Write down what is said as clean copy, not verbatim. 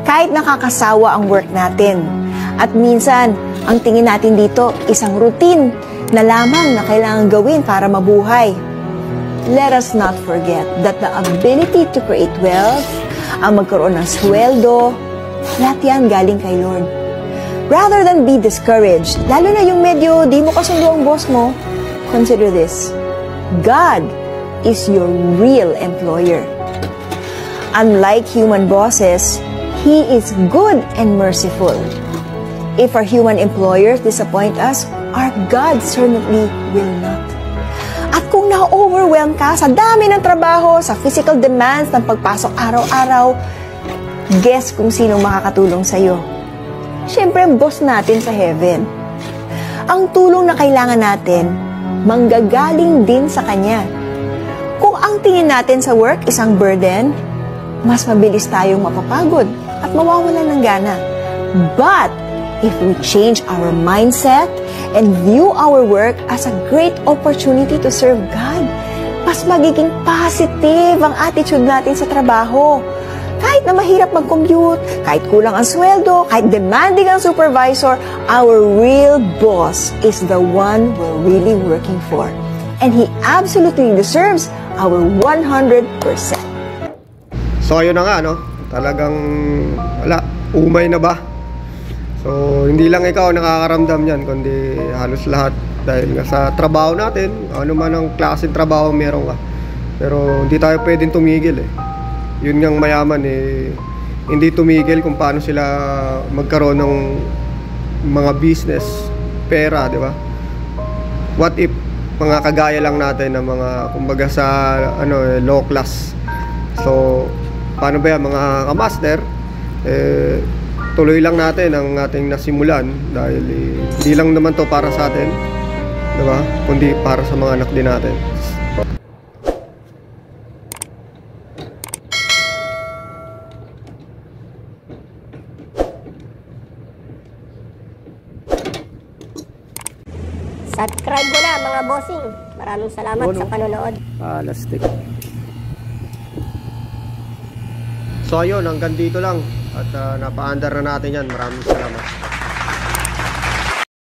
Kahit nakakasawa ang work natin. At minsan, ang tingin natin dito, isang routine na lamang na kailangan gawin para mabuhay. Let us not forget that the ability to create wealth, ang magkaroon ng sweldo, lahat yan galing kay Lord. Rather than be discouraged, lalo na yung medyo di mo kasundo ang boss mo, consider this. God is your real employer. Unlike human bosses, He is good and merciful. If our human employers disappoint us, our God certainly will not. At kung na-overwhelm ka sa dami ng trabaho, sa physical demands ng pagpasok araw-araw, guess kung sino makakatulong sa'yo. Siyempre, ang boss natin sa heaven. Ang tulong na kailangan natin, manggagaling din sa Kanya. Kung ang tingin natin sa work isang burden, mas mabilis tayong mapapagod at mawawalan ng gana. But, if we change our mindset and view our work as a great opportunity to serve God, mas magiging positive ang attitude natin sa trabaho. Kahit na mahirap mag-commute, kahit kulang ang sweldo, kahit demanding ang supervisor, our real boss is the one we're really working for. And He absolutely deserves our 100%. So, ayun na nga, no? Talagang, wala, umay na ba? So, hindi lang ikaw nakakaramdam yan, kundi halos lahat. Dahil nga sa trabaho natin, ano man ang klaseng trabaho meron ka. Pero hindi tayo pwedeng tumigil eh. Yun ngang mayaman eh, hindi tumigil kung paano sila magkaroon ng mga business, pera, di ba? What if mga kagaya lang natin ng mga kumbaga sa low class. So, paano ba yan mga kamaster? Tuloy lang natin ang ating nasimulan dahil hindi lang naman to para sa atin, di ba? Kundi para sa mga anak din natin. Subscribe mo na mga bossing. Maraming salamat sa panonood. Lastik. So ayun, hanggang dito lang. At napaandar na natin yan. Maraming salamat.